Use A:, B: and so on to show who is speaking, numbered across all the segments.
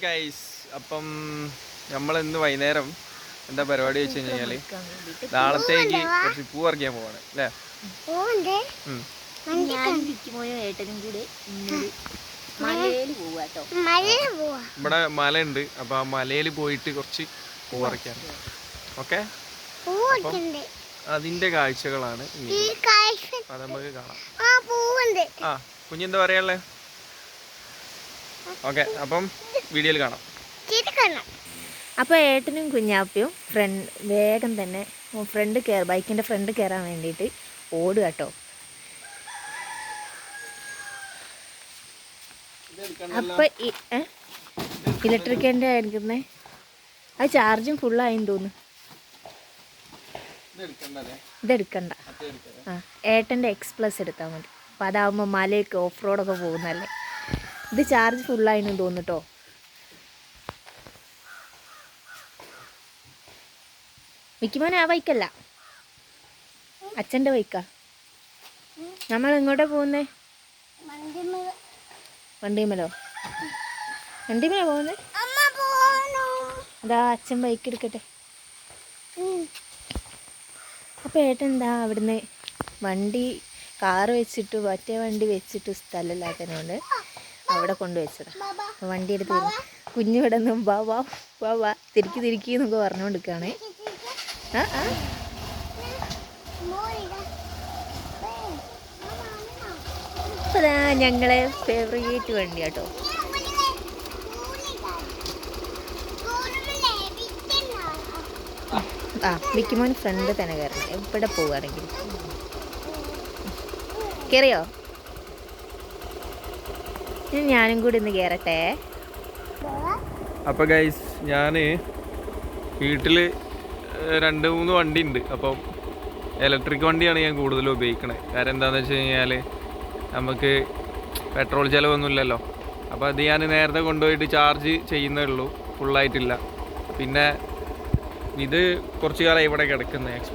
A: Guys, അപ്പം നമ്മൾ ഇന്ന് വൈകുന്നേരം എന്താ പരിപാടി വെച്ച് കഴിഞ്ഞാല് നാളത്തേക്ക് കുറച്ച് പൂ പറിക്കാൻ പോവാണ് അല്ലേ? ഇവിടെ മല ഉണ്ട്, അപ്പൊ ആ മലയിൽ പോയിട്ട് കുറച്ച് പൂ പറിക്കാൻ. ഓക്കെ, അതിന്റെ കാഴ്ചകളാണ് അത് നമുക്ക് കാണാം. ആ കുഞ്ഞെന്താ പറയാനുള്ളത്? ഓക്കെ, അപ്പം വീഡിയോയിൽ കാണാം.
B: അപ്പോൾ ഏട്ടനും കുഞ്ഞാപ്പയും വേഗം തന്നെ ബൈക്കിൻ്റെ ഫ്രണ്ട് കയറാൻ വേണ്ടിയിട്ട് ഓടുക കേട്ടോ. അപ്പം ഇലക്ട്രിക്കൻ്റെ ആയിരിക്കുന്നേ, അത് ചാർജും ഫുള്ളായെന്ന് തോന്നുന്നു. ഇതെടുക്കണ്ട, ആ ഏട്ടൻ്റെ X+ എടുത്താൽ മതി. അപ്പോൾ അതാവുമ്പോൾ മലയൊക്കെ ഓഫ് റോഡൊക്കെ പോകുന്നതല്ലേ. ഇത് ചാർജ് ഫുള്ളായെന്ന് തോന്നുന്നു കേട്ടോ. മിക്കുമോനെ ആ ബൈക്കല്ല, അച്ഛൻ്റെ ബൈക്കാ. നമ്മൾ എങ്ങോട്ടാ പോകുന്നേ? വണ്ടിമേലോ പോകുന്നേ? അതാ അച്ഛൻ ബൈക്ക് എടുക്കട്ടെ. അപ്പോൾ ഏട്ടൻ എന്താ അവിടുന്ന് കാറ് വെച്ചിട്ട് മറ്റേ വണ്ടി വെച്ചിട്ട് സ്ഥലമില്ലാത്തതിനോണ്ട് അവിടെ കൊണ്ടുവച്ചതാ. അപ്പോൾ വണ്ടി എടുത്ത് കുഞ്ഞു ഇവിടെ നിന്നും വാ തിരിക്കി എന്നൊക്കെ പറഞ്ഞുകൊണ്ടിരിക്കുകയാണ്. അതാ ഞങ്ങളെ ഫേവറേറ്റ് വണ്ടി കേട്ടോ. മിക്കുമോൻ ഫ്രണ്ട് തന്നെ കയറണം, എവിടെ പോവുകയാണെങ്കിൽ. കയറിയോ? ഞാനും കൂടി ഒന്ന് കയറട്ടെ.
A: അപ്പോൾ ഗൈസ്, ഞാൻ വീട്ടിൽ 2-3 വണ്ടി ഉണ്ട്. അപ്പം ഇലക്ട്രിക് വണ്ടിയാണ് ഞാൻ കൂടുതലും ഉപയോഗിക്കണത്. കാരണം എന്താണെന്ന് വെച്ച് കഴിഞ്ഞാൽ നമുക്ക് പെട്രോൾ ചിലവൊന്നുമില്ലല്ലോ. അപ്പോൾ അത് ഞാൻ നേരത്തെ കൊണ്ടുപോയിട്ട് ചാർജ് ചെയ്യുന്നേ ഉള്ളൂ, ഫുള്ളായിട്ടില്ല. പിന്നെ ഇത് കുറച്ച് കാലം ഇവിടെ കിടക്കുന്നത് X+.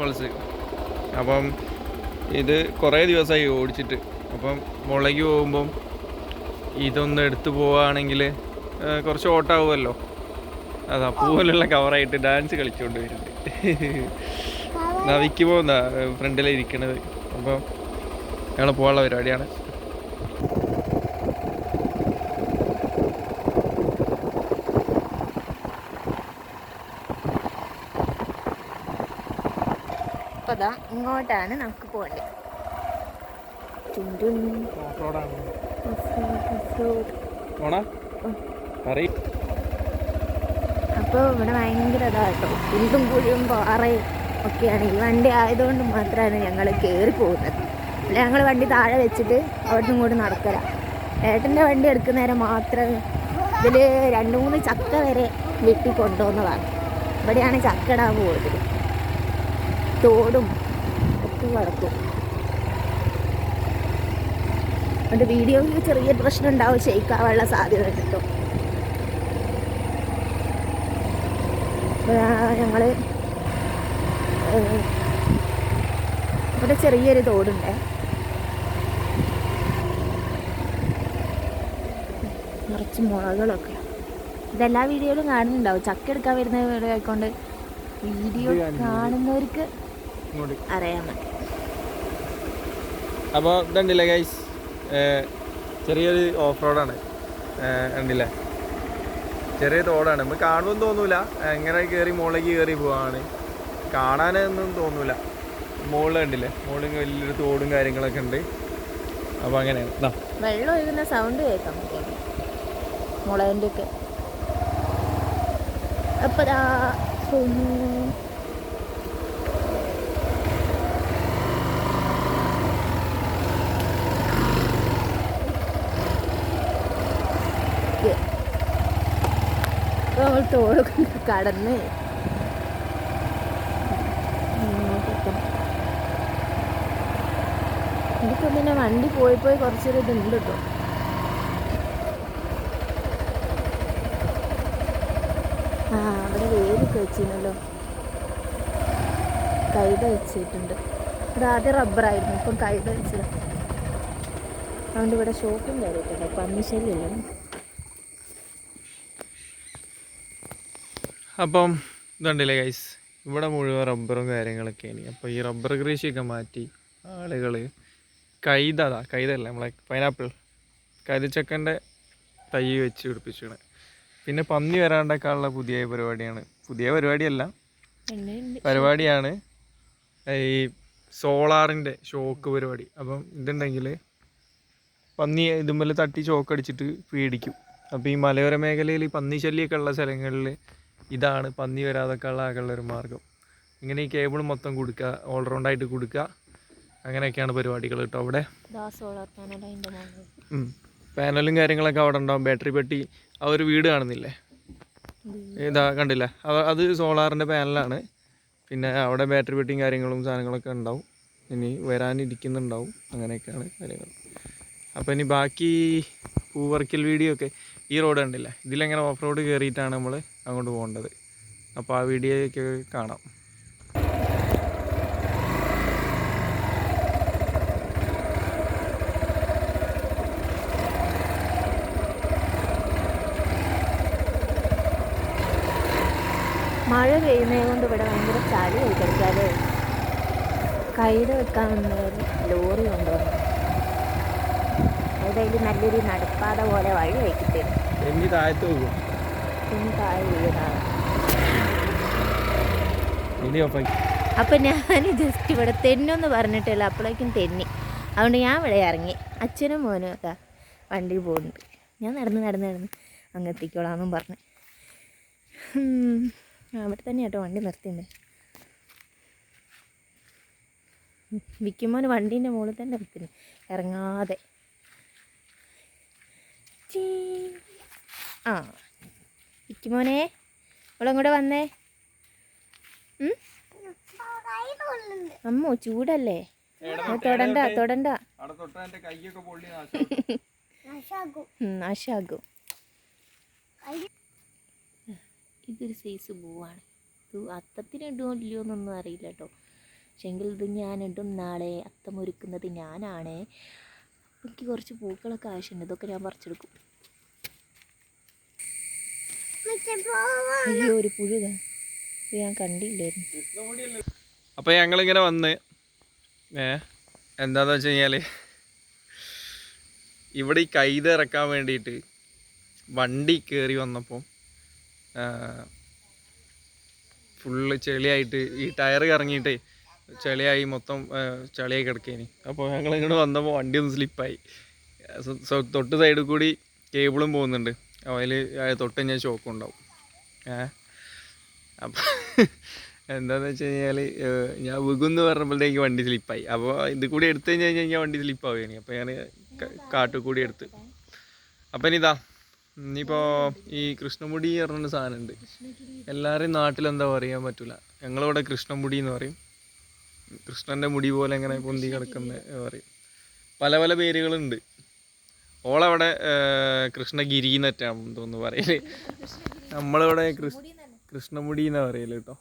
A: അപ്പം ഇത് കുറേ ദിവസമായി ഓടിച്ചിട്ട്. അപ്പം മുളക് പോകുമ്പം ഇതൊന്ന് എടുത്തു പോവുകയാണെങ്കിൽ കുറച്ച് ഓട്ടാവുമല്ലോ. അതാ പൂവിലുള്ള കവറായിട്ട് ഡാൻസ് കളിച്ചുകൊണ്ട് വരുന്നുണ്ട്. നവിക്ക് പോകുന്ന ഫ്രണ്ടിലിരിക്കണത്. അപ്പം ഞങ്ങൾ പോകാനുള്ള പരിപാടിയാണ്.
B: അപ്പോൾ അതാ ഇങ്ങോട്ടാണ് നമുക്ക് പോകേണ്ടത്. അപ്പോൾ ഇവിടെ ഭയങ്കര ഇതാട്ടോ, കുണ്ടും കുഴിയും പാറയും ഒക്കെയാണ്. ഈ വണ്ടി ആയതുകൊണ്ട് മാത്രമാണ് ഞങ്ങൾ കയറി പോകുന്നത്. അല്ല, ഞങ്ങൾ വണ്ടി താഴെ വെച്ചിട്ട് അവിടെ ഇങ്ങോട്ട് നടക്കല. ഏട്ടൻ്റെ വണ്ടി എടുക്കുന്ന നേരം മാത്രം ഇതിൽ 2-3 ചക്ക വരെ വെട്ടി കൊണ്ടുവന്നതാണ്. ഇവിടെയാണ് ചക്ക ഇടാൻ പോകുന്നത്. തോടും ഒക്കെ കിടക്കും. അതുകൊണ്ട് വീഡിയോയിൽ ചെറിയൊരു പ്രശ്നം ഉണ്ടാവും, ഷെയ്ക്കാവാനുള്ള സാധ്യത ഉണ്ട് കേട്ടോ. ഞങ്ങൾ ഇവിടെ ചെറിയൊരു തോടുണ്ട്. നിറച്ച് മുളകളൊക്കെ. ഇതെല്ലാ വീഡിയോയിലും കാണുന്നുണ്ടാവും. ചക്ക എടുക്കാൻ വരുന്ന വീഡിയോ ആയിക്കൊണ്ട് വീഡിയോ കാണുന്നവർക്ക് അറിയാൻ മതി.
A: അപ്പോൾ ഇതുണ്ടല്ലേ ഗൈസ്, ചെറിയൊരു ഓഫ് റോഡാണ്. ഉണ്ടല്ലേ, ചെറിയ തോടാണ്. നമുക്ക് കാണുമെന്ന് തോന്നൂല. എങ്ങനെ കയറി മുകളിലേക്ക് കയറി പോവാണ്, കാണാനൊന്നും തോന്നൂല. മുകളിൽ ഉണ്ടല്ലേ, മുകളിൽ വലിയൊരു തോടും കാര്യങ്ങളൊക്കെ ഉണ്ട്. അപ്പോൾ അങ്ങനെയാണ്.
B: വെള്ളം ഒഴുകുന്ന സൗണ്ട് കേൾക്കാം മുളകിൻ്റെ ഒക്കെ. അപ്പോൾ നമ്മൾ തോടൊക്കെ കടന്ന് എനിക്ക് പിന്നെ വണ്ടി പോയി കുറച്ചൊരു ഇതുണ്ട് കേട്ടോ. അവിടെ വേരൊക്കെ വെച്ചിരുന്നല്ലോ, കൈത വെച്ചിട്ടുണ്ട്. ഇത് ആദ്യം റബ്ബറായിരുന്നു, ഇപ്പം കൈത വെച്ചത്. അതുകൊണ്ട് ഇവിടെ ഷോപ്പും കയറിയിട്ടുണ്ട്, പന്നിശല്യമില്ല.
A: അപ്പം ഇതുണ്ടല്ലേ ഗൈസ്, ഇവിടെ മുഴുവൻ റബ്ബറും കാര്യങ്ങളൊക്കെയാണ്. അപ്പോൾ ഈ റബ്ബർ കൃഷിയൊക്കെ മാറ്റി ആളുകൾ കൈതല്ല നമ്മളെ പൈനാപ്പിൾ കൈതച്ചക്കൻ്റെ തൈ വെച്ച് പിടിപ്പിച്ചാണ്. പിന്നെ പന്നി വരാണ്ടൊക്കെയുള്ള പുതിയ പരിപാടിയാണ് ഈ സോളാറിൻ്റെ ഷോക്ക് പരിപാടി. അപ്പം ഇതുണ്ടെങ്കിൽ പന്നി ഇതുപോലെ തട്ടി ഷോക്ക് അടിച്ചിട്ട് പേടിക്കും. അപ്പോൾ ഈ മലയോര മേഖലയിൽ ഈ പന്നി ശല്യമൊക്കെ ഉള്ള സ്ഥലങ്ങളിൽ ഇതാണ് പന്നി വരാതൊക്കെ ആകെയുള്ള ഒരു മാർഗം. ഇങ്ങനെ ഈ കേബിൾ മൊത്തം കൊടുക്കുക, ഓൾറൗണ്ടായിട്ട് കൊടുക്കുക, അങ്ങനെയൊക്കെയാണ് പരിപാടികൾ കേട്ടോ. അവിടെ പാനലും കാര്യങ്ങളൊക്കെ അവിടെ ഉണ്ടാവും. ബാറ്ററി പെട്ടി ആ ഒരു വീട് കാണുന്നില്ലേ, ഇതാ കണ്ടില്ല, അത് സോളാറിൻ്റെ പാനലാണ്. പിന്നെ അവിടെ ബാറ്ററി പെട്ടിയും കാര്യങ്ങളും സാധനങ്ങളൊക്കെ ഉണ്ടാവും. ഇനി വരാനിരിക്കുന്നുണ്ടാവും. അങ്ങനെയൊക്കെയാണ് കാര്യങ്ങൾ. അപ്പോൾ ഇനി ബാക്കി പൂവർക്കൽ വീഡിയോ ഒക്കെ ഈ റോഡ് കണ്ടില്ല, ഇതിലെങ്ങനെ ഓഫ് റോഡ് കയറിയിട്ടാണ് നമ്മൾ അങ്ങോട്ട് പോകേണ്ടത്. അപ്പോൾ ആ വീഡിയോയൊക്കെ കാണാം.
B: മഴ പെയ്യുന്നത് കൊണ്ട് ഇവിടെ ഭയങ്കര ചളിയായി കിടക്കാതെ. കൈത വെക്കാൻ വന്ന ലോറി കൊണ്ടുവന്നു. അതായത് നല്ലൊരു നടപ്പാത പോലെ വഴി വയ്ക്കിത്തരും.
A: എനിക്ക് താഴത്ത് പോകും,
B: പിന്നെ താഴെ വീടാണ്. അപ്പം ഞാൻ ജസ്റ്റ് ഇവിടെ തെന്നൊന്ന് പറഞ്ഞിട്ടില്ല, അപ്പോഴേക്കും തെന്നി. അതുകൊണ്ട് ഞാൻ ഇവിടെ ഇറങ്ങി. അച്ഛനും മോനും ഒക്കെ വണ്ടി പോകുന്നുണ്ട്. ഞാൻ നടന്ന് അങ്ങ് എത്തിക്കോളാമെന്നും പറഞ്ഞു. അവിടെ തന്നെ കേട്ടോ വണ്ടി നിർത്തിയിട്ടുണ്ട്. വിക്കുമോന് വണ്ടീൻ്റെ മുകളിൽ തന്നെ നിർത്തുന്നു, ഇറങ്ങാതെ. ആ വിക്കുമോനെ, ഇവിടെ കൂടെ വന്നേ. അമ്മോ ചൂടല്ലേ, തൊടണ്ട നാശാകും. ഇതൊരു സൈസ് പൂവാണ്. ഇത് അത്തത്തിനിടുമോ ഇല്ലയോ എന്നൊന്നും അറിയില്ല കേട്ടോ. പക്ഷെങ്കിൽ ഇത് ഞാനിടും നാളെ. അത്തമൊരുക്കുന്നത് ഞാനാണ്. എനിക്ക് കുറച്ച് പൂക്കളൊക്കെ ആവശ്യമുണ്ട്. ഇതൊക്കെ ഞാൻ പറിച്ചെടുക്കും. അയ്യോ ഒരു പുഴുക, ഇത് ഞാൻ കണ്ടില്ലായിരുന്നു.
A: അപ്പോൾ ഞങ്ങളിങ്ങനെ വന്ന് എന്താണെന്ന് വെച്ച് കഴിഞ്ഞാൽ ഇവിടെ ഈ കൈത ഇറക്കാൻ വേണ്ടിയിട്ട് വണ്ടി കയറി വന്നപ്പോൾ ഫുള്ള് ചെളിയായിട്ട് ഈ ടയർ കറങ്ങിയിട്ട് ചളിയായി, മൊത്തം ചളിയായി കിടക്കേനി. അപ്പോൾ ഞങ്ങൾ ഇങ്ങോട്ട് വന്നപ്പോൾ വണ്ടി ഒന്ന് സ്ലിപ്പായി. തൊട്ട് സൈഡിൽ കൂടി കേബിളും പോകുന്നുണ്ട്. അതിൽ തൊട്ട് കഴിഞ്ഞാൽ ഷോക്കും ഉണ്ടാവും. അപ്പം എന്താണെന്ന് വെച്ച് കഴിഞ്ഞാൽ ഞാൻ വികുന്ന് പറഞ്ഞപ്പോഴത്തേക്ക് വണ്ടി സ്ലിപ്പായി. അപ്പോൾ ഇത് കൂടി എടുത്തു കഴിഞ്ഞാൽ വണ്ടി സ്ലിപ്പാവുകയാണ്. അപ്പോൾ ഞാൻ കാട്ടിൽ കൂടി എടുത്ത്. അപ്പം ഇനിയിപ്പോൾ ഈ കൃഷ്ണമുടി പറഞ്ഞൊരു സാധനമുണ്ട്. എല്ലാവരെയും നാട്ടിലെന്താ പറയാൻ പറ്റില്ല. ഞങ്ങളിവിടെ കൃഷ്ണമുടി എന്ന് പറയും. കൃഷ്ണൻ്റെ മുടി പോലെ ഇങ്ങനെ പൊന്തി കിടക്കുന്ന പറയും. പല പല പേരുകളുണ്ട്. ഓളവിടെ കൃഷ്ണഗിരി എന്നറ്റാണെന്ന് തോന്നുന്നു പറയല്. നമ്മളിവിടെ കൃഷ്ണമുടി എന്നാണ് പറയല് കേട്ടോ.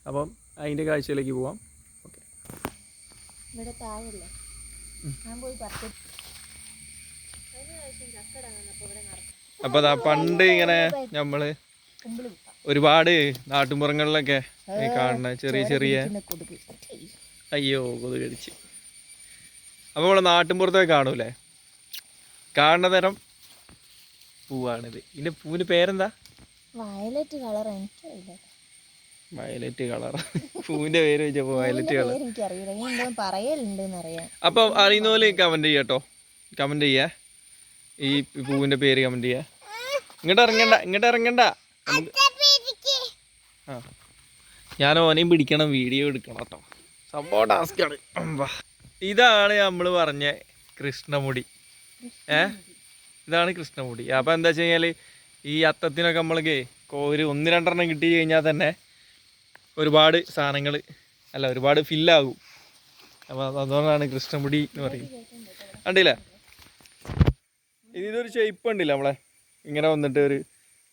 A: അപ്പം അതിൻ്റെ കാഴ്ചയിലേക്ക് പോവാം. ഓക്കെ, അപ്പോൾ അതാ പണ്ട് ഇങ്ങനെ നമ്മൾ ഒരുപാട് നാട്ടുമ്പുറങ്ങളിലൊക്കെ കാണുന്ന ചെറിയ അയ്യോ കൊതുക് കടിച്ച്. അപ്പോൾ നമ്മളെ നാട്ടുമ്പുറത്തൊക്കെ കാണൂലേ, കാണുന്ന തരം പൂവാണിത്. ഇതിൻ്റെ പൂവിൻ്റെ പേരെന്താ?
B: Violet colour. എനിക്കറിയില്ല.
A: വയലറ്റ് കളർ പൂവിൻ്റെ പേര് വെച്ചപ്പോൾ വയലറ്റ് കളർ
B: പറയലുണ്ടെന്നറിയാം.
A: അപ്പം അറിയുന്ന പോലെ കമൻറ്റ് ചെയ്യാട്ടോ, കമൻറ്റ് ചെയ്യാ. ഈ പൂവിൻ്റെ പേര് കമൻറ്റ് ചെയ്യാ. ഇങ്ങോട്ട് ഇറങ്ങണ്ട ആ ഞാൻ ഓനെയും പിടിക്കണം, വീഡിയോ എടുക്കണം കേട്ടോ. സംഭവം ടാസ്ക്കാണ്. ഇതാണ് നമ്മൾ പറഞ്ഞ കൃഷ്ണമുടി. ഇതാണ് കൃഷ്ണമുടി. അപ്പോൾ എന്താ വെച്ച് കഴിഞ്ഞാൽ ഈ അത്തത്തിനൊക്കെ നമ്മൾക്ക് ഒരു 1-2 കിട്ടി കഴിഞ്ഞാൽ തന്നെ ഒരുപാട് സാധനങ്ങൾ ഒരുപാട് ഫില്ലാകും. അപ്പോൾ അതുകൊണ്ടാണ് കൃഷ്ണമുടി എന്ന് പറയും. കണ്ടില്ലേ, ഇതൊരു ഷേപ്പ് ഉണ്ടല്ലോ നമ്മളെ ഇങ്ങനെ വന്നിട്ട്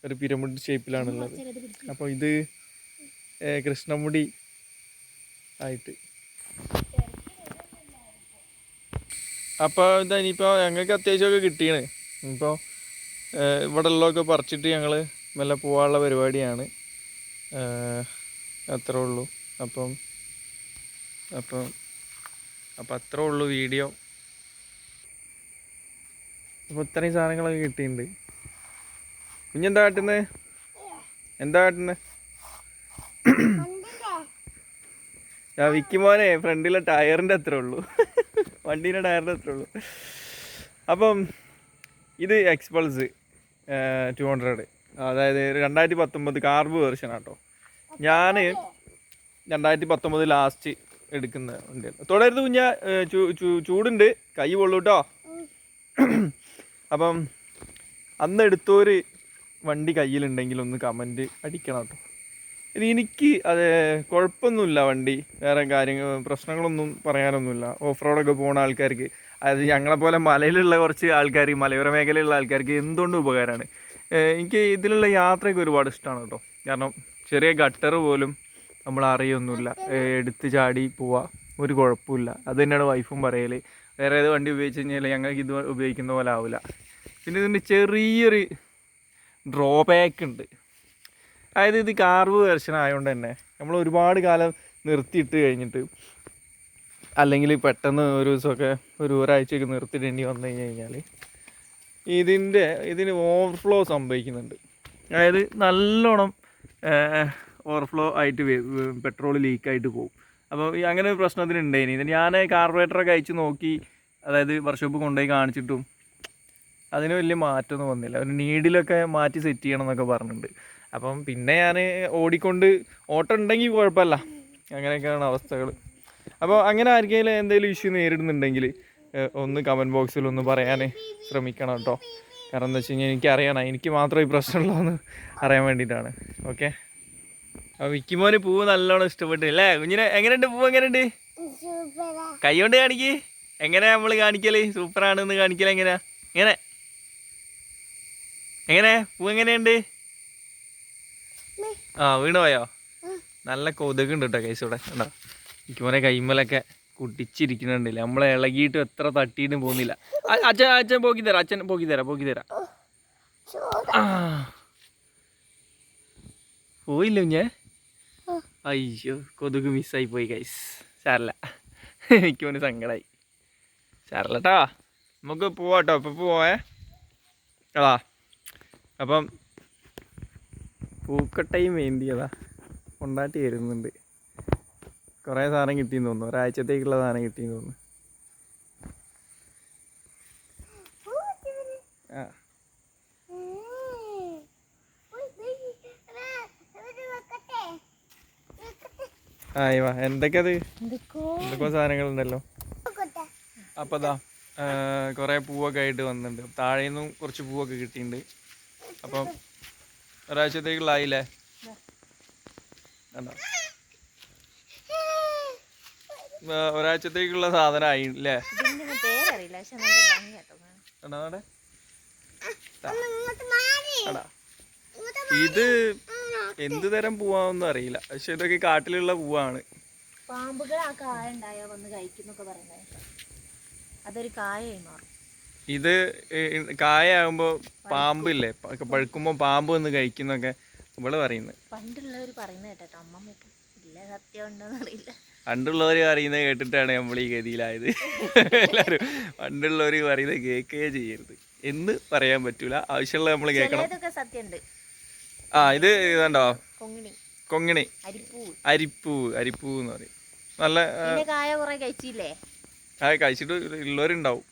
A: ഒരു പിരമിഡ് ഷേപ്പിലാണുള്ളത്. അപ്പോൾ ഇത് കൃഷ്ണമുടി ആയിട്ട്. അപ്പോൾ ഇനിയിപ്പോൾ ഞങ്ങൾക്ക് അത്യാവശ്യമൊക്കെ കിട്ടിയാണ്. ഇപ്പോൾ ഇവിടെ ഉള്ളതൊക്കെ പറിച്ചിട്ട് ഞങ്ങൾ മെല്ലെ പോകാനുള്ള പരിപാടിയാണ്. അത്രേ ഉള്ളൂ. അപ്പം അപ്പം അപ്പം അത്രേ ഉള്ളൂ വീഡിയോ. അപ്പോൾ ഇത്രയും സാധനങ്ങളൊക്കെ കിട്ടിയിട്ടുണ്ട്. കുഞ്ഞെന്താ കാട്ടുന്നത്? എന്താ കാട്ടുന്നത്? വിക്കുമോനെ ഫ്രണ്ടിലെ ടയറിൻ്റെ അത്രേ ഉള്ളൂ, വണ്ടീൻ്റെ ടയറിൻ്റെ അത്രേ ഉള്ളൂ. അപ്പം ഇത് എക്സ്പൾസ് 200, അതായത് 2019 കാർബ് വേർഷൻ ആട്ടോ. ഞാൻ 2019 ലാസ്റ്റ് എടുക്കുന്ന വണ്ടിയാണ്. തുടരുത് കുഞ്ഞാ, ചൂടുണ്ട്, കൈ പൊള്ളു കേട്ടോ. അപ്പം അന്ന് എടുത്തൊരു വണ്ടി കയ്യിലുണ്ടെങ്കിൽ ഒന്ന് കമൻറ്റ് അടിക്കണം കേട്ടോ. എനിക്ക് അത് കുഴപ്പമൊന്നുമില്ല, വണ്ടി വേറെ കാര്യങ്ങൾ പ്രശ്നങ്ങളൊന്നും പറയാനൊന്നുമില്ല. ഓഫ് റോഡൊക്കെ പോകുന്ന ആൾക്കാർക്ക്, അതായത് ഞങ്ങളെപ്പോലെ മലയിലുള്ള കുറച്ച് ആൾക്കാർ, മലയോര മേഖലയിലുള്ള ആൾക്കാർക്ക് എന്തുകൊണ്ടും ഉപകാരമാണ്. എനിക്ക് ഇതിലുള്ള യാത്രയൊക്കെ ഒരുപാട് ഇഷ്ടമാണ് കേട്ടോ. കാരണം ചെറിയ ഗട്ടർ പോലും നമ്മൾ അറിയൊന്നുമില്ല, എടുത്ത് ചാടി പോവാ, ഒരു കുഴപ്പമില്ല. അത് തന്നെയാണ് വൈഫും പറയൽ. വേറെ ഏത് വണ്ടി ഉപയോഗിച്ച് കഴിഞ്ഞാൽ ഞങ്ങൾക്ക് ഇത് ഉപയോഗിക്കുന്ന പോലെ ആവില്ല. പിന്നെ ഇതിൻ്റെ ചെറിയൊരു ഡ്രോബാക്ക് ഉണ്ട്. അതായത് ഇത് കാർബ് വെർഷൻ ആയതുകൊണ്ട് തന്നെ നമ്മൾ ഒരുപാട് കാലം നിർത്തിയിട്ട് കഴിഞ്ഞിട്ട്, അല്ലെങ്കിൽ പെട്ടെന്ന് ഒരു ദിവസമൊക്കെ ഒരാഴ്ചയൊക്കെ നിർത്തിയിടേണ്ടി വന്നു കഴിഞ്ഞാൽ ഇതിന് ഓവർഫ്ലോ സംഭവിക്കുന്നുണ്ട്. അതായത് നല്ലോണം ഓവർഫ്ലോ ആയിട്ട് പെട്രോൾ ലീക്കായിട്ട് പോകും. അപ്പോൾ അങ്ങനെ ഒരു പ്രശ്നത്തിനുണ്ടായിനി. ഇത് ഞാൻ കാർബറേറ്ററൊക്കെ അയച്ച് നോക്കി, അതായത് വർക്ക്ഷോപ്പ് കൊണ്ടുപോയി കാണിച്ചിട്ടും അതിന് വലിയ മാറ്റമൊന്നും വന്നില്ല. ഒരു നീഡിലൊക്കെ മാറ്റി സെറ്റ് ചെയ്യണം എന്നൊക്കെ പറഞ്ഞിട്ടുണ്ട്. അപ്പം പിന്നെ ഞാൻ ഓട്ടം ഉണ്ടെങ്കിൽ കുഴപ്പമില്ല, അങ്ങനെയൊക്കെയാണ് അവസ്ഥകൾ. അപ്പോൾ അങ്ങനെ ആർക്കെങ്കിലും എന്തെങ്കിലും ഇഷ്യൂ നേരിടുന്നുണ്ടെങ്കിൽ ഒന്ന് കമൻറ്റ് ബോക്സിൽ ഒന്ന് പറയാൻ ശ്രമിക്കണം കേട്ടോ. കാരണം എന്താ വെച്ച് കഴിഞ്ഞാൽ എനിക്കറിയണം, എനിക്ക് മാത്രമേ ഈ പ്രശ്നമുള്ളൂ എന്ന് അറിയാൻ വേണ്ടിയിട്ടാണ്. ഓക്കെ. അപ്പോൾ വിക്കിമോന് പൂവ് നല്ലോണം ഇഷ്ടപ്പെട്ടു അല്ലേ കുഞ്ഞിനെ? എങ്ങനെയുണ്ട് പൂവ്? എങ്ങനെയുണ്ട്? കൈ കൊണ്ട് കാണിക്ക്. എങ്ങനെയാ നമ്മൾ കാണിക്കല്? സൂപ്പറാണെന്ന് കാണിക്കൽ എങ്ങനെയാ? എങ്ങനെ പൂ എങ്ങനെയുണ്ട്? വീണ് പോയോ? നല്ല കൊതുകുണ്ട് കേട്ടോ കൈസൂടെ. ഉണ്ടോ വിക്കിമോനെ കൈമലൊക്കെ കുട്ടിച്ചിരിക്കുന്നുണ്ടല്ലേ. നമ്മളെ ഇളകിയിട്ട് എത്ര തട്ടിയിട്ടും പോകുന്നില്ല. അച്ഛൻ പോക്കി തരാം. പോയില്ല കുഞ്ഞേ? അയ്യോ, കൊതുക് മിസ്സായി പോയി ഗൈസ്. സാരല്ല, വിക്കിമോന് സങ്കടമായി. സാരല്ല കേട്ടോ, നമുക്ക് പോവാട്ടോ. ഇപ്പം പോവേ അപ്പം പൂക്കട്ടയും വേണ്ടിയതാ കൊണ്ടാട്ടി വരുന്നുണ്ട്. കുറേ സാധനം കിട്ടിയെന്ന് തോന്നുന്നു, ഒരാഴ്ചത്തേക്കുള്ള സാധനം കിട്ടിയെന്ന് തോന്നുന്നു. വാ, എന്തൊക്കെയോ സാധനങ്ങളുണ്ടല്ലോ. അപ്പം അതാ കുറേ പൂവൊക്കെ ആയിട്ട് വന്നിട്ടുണ്ട്. താഴെ നിന്നും കുറച്ച് പൂവൊക്കെ കിട്ടിയിട്ടുണ്ട്. അപ്പം ഒരാഴ്ചത്തേക്കുള്ളായില്ലേ? കണ്ടോ, ഒരാഴ്ചത്തേക്കുള്ള സാധനം ആയില്ലേ? ഇത് എന്ത് തരം പൂവാന്നൊന്നും അറിയില്ല, പക്ഷെ ഇതൊക്കെ കാട്ടിലുള്ള പൂവാണ്.
B: പാമ്പുകൾ ആ കായ ഉണ്ടായോ വന്ന് കഴിക്കുന്നൊക്കെ പറയുന്നത്. അതൊരു കായായി മാറും.
A: ഇത് കായാകുമ്പോ പാമ്പില്ലേ, പഴുക്കുമ്പോ പാമ്പ് വന്ന് കഴിക്കുന്നൊക്കെ ഇവള് പറയുന്നത്.
B: പണ്ടുള്ളവർ പറയുന്നത് കേട്ടോ, അമ്മമ്മ ഇല്ല, സത്യം ഉണ്ടോന്ന് അറിയില്ല.
A: പണ്ടുള്ളവർ പറയുന്നത് കേട്ടിട്ടാണ് നമ്മൾ ഈ ഗതിയിലായത്. എല്ലാവരും പണ്ടുള്ളവർ പറയുന്നത് കേൾക്കുകയേ ചെയ്യരുത് എന്ന് പറയാൻ പറ്റൂല, ആവശ്യമുള്ള നമ്മൾ കേൾക്കണം.
B: സത്യമുണ്ട്.
A: ഇത് ഇതുണ്ടോ കൊങ്ങിണി, അരിപ്പൂ എന്ന് പറയും. നല്ല
B: കായ കുറെ കഴിച്ചില്ലേ?
A: കഴിച്ചിട്ട് ഉള്ളവരുണ്ടാവും.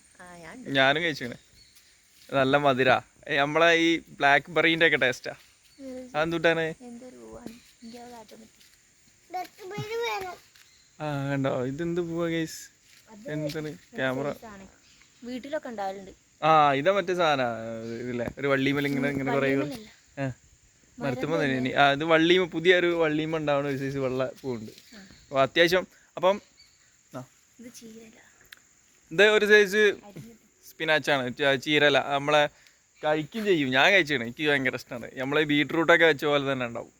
A: ഞാനും കഴിച്ചിങ്ങനെ. നല്ല മധുര, നമ്മളെ ഈ ബ്ലാക്ക് ബെറീൻ്റെ ഒക്കെ ടേസ്റ്റാ. അതെന്തുട്ടാണ്? കണ്ടോ, ഇതെന്ത് പോവാ ഗൈസ്? എന്താണ് ക്യാമറ
B: വീട്ടിലൊക്കെ ഉണ്ടാവലുണ്ട്.
A: ഇതാ മറ്റേ സാധന ഇതില്ലേ, ഒരു വള്ളിമേൽ ഇങ്ങനെ കുറേ മരത്തുമ്പോ തന്നെ. ഇത് വള്ളിമ, പുതിയൊരു വള്ളിമ ഉണ്ടാവുന്ന ഒരു സൈസ് വെള്ള പൂവുണ്ട്. അപ്പോൾ അത്യാവശ്യം. അപ്പം ഇത് ഒരു സൈസ് സ്പിനാച്ചാണ്, ചീരല. നമ്മളെ കഴിക്കും ചെയ്യും, ഞാൻ കഴിച്ചാണ്, എനിക്ക് ഭയങ്കര ഇഷ്ടമാണ്. നമ്മളെ ബീട്രൂട്ടൊക്കെ വെച്ച പോലെ തന്നെ ഉണ്ടാവും.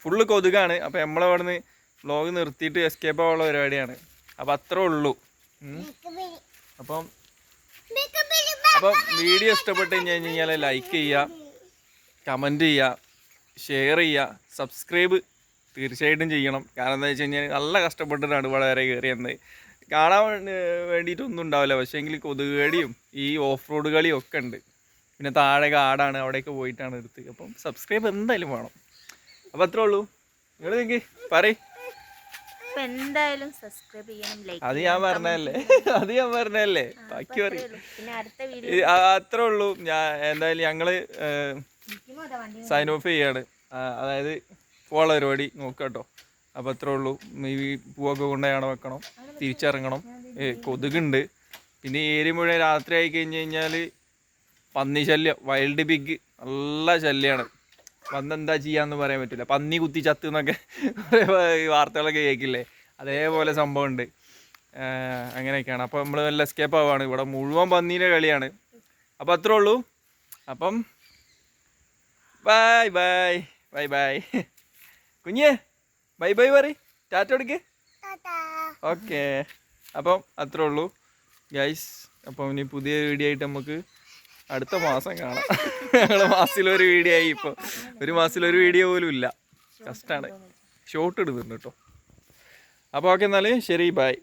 A: ഫുള്ള് കൊതുകാണ്. അപ്പം നമ്മളവിടെ നിന്ന് വ്ലോഗ് നിർത്തിയിട്ട് എസ്കേപ്പ് ആവാനുള്ള പരിപാടിയാണ്. അപ്പം അത്രേ ഉള്ളൂ. അപ്പം വീഡിയോ ഇഷ്ടപ്പെട്ട് കഴിഞ്ഞ് കഴിഞ്ഞാൽ ലൈക്ക് ചെയ്യുക, കമൻറ്റ് ചെയ്യുക, ഷെയർ ചെയ്യുക, സബ്സ്ക്രൈബ് തീർച്ചയായിട്ടും ചെയ്യണം. കാരണം എന്താ വെച്ച് കഴിഞ്ഞാൽ നല്ല കഷ്ടപ്പെട്ടിട്ടാണ് ഇവിടെ വരെ കയറിയത്. കാണാൻ വേണ്ടിയിട്ടൊന്നും ഉണ്ടാവില്ല, പക്ഷേ എങ്കിൽ കൊതുക് കടിയും ഈ ഓഫ് റോഡ് കളിയും ഒക്കെ ഉണ്ട്. പിന്നെ താഴെ കാടാണ്, അവിടെയൊക്കെ പോയിട്ടാണ് എടുത്ത്. അപ്പം സബ്സ്ക്രൈബ് എന്തായാലും വേണം. അപ്പം അത്രേ ഉള്ളൂ. നിങ്ങൾ നിങ്ങൾക്ക് പറയ്.
B: എന്തായാലും സബ്സ്ക്രൈബ് ചെയ്യണം, ലൈക്ക്
A: അത് ഞാൻ പറഞ്ഞല്ലേ ബാക്കി പറയും. അത്രേ ഉള്ളൂ. എന്തായാലും ഞങ്ങള് സൈൻ ഓഫ് ചെയ്യാണ്. അതായത് പോള പരിപാടി നോക്കുക കേട്ടോ. അപ്പോൾ അത്രേ ഉള്ളൂ. ഈ പൂവൊക്കെ കൊണ്ടുപോയി വെക്കണം, തിരിച്ചിറങ്ങണം. കൊതുകുണ്ട്. പിന്നെ ഈ ഏരിയ മുഴുവൻ രാത്രി ആയി കഴിഞ്ഞ് കഴിഞ്ഞാൽ പന്നി ശല്യം, വൈൽഡ് പിഗ് നല്ല ശല്യമാണ്. വന്നെന്താ ചെയ്യാന്ന് പറയാൻ പറ്റില്ല. പന്നി കുത്തി ചത്ത് എന്നൊക്കെ ഈ വാർത്തകളൊക്കെ കേൾക്കില്ലേ, അതേപോലെ സംഭവമുണ്ട്. അങ്ങനെയൊക്കെയാണ്. അപ്പോൾ നമ്മൾ നല്ല എസ്കേപ്പ് ആവുകയാണ്. ഇവിടെ മുഴുവൻ പന്നീൻ്റെ കളിയാണ്. അപ്പോൾ അത്രേ ഉള്ളൂ. അപ്പം ബൈ ബൈ ബൈ ബൈ. കുഞ്ഞേ ബൈ ബൈ പറ, ടാറ്റ കൊടുക്ക്. ഓക്കെ, അപ്പം അത്രേ ഉള്ളൂ ഗൈസ്. അപ്പം ഇനി പുതിയ വീഡിയോ ആയിട്ട് നമുക്ക് അടുത്ത മാസം കാണാം. ഞങ്ങൾ മാസത്തിലൊരു വീഡിയോ ആയി. ഇപ്പോൾ ഒരു മാസത്തിലൊരു വീഡിയോ പോലും ഇല്ല. കഷ്ടമാണ്. ഷോർട്ട് ഇടുന്നുണ്ട് കേട്ടോ. അപ്പോൾ ഓക്കെ, എന്നാൽ ശരി, ബൈ.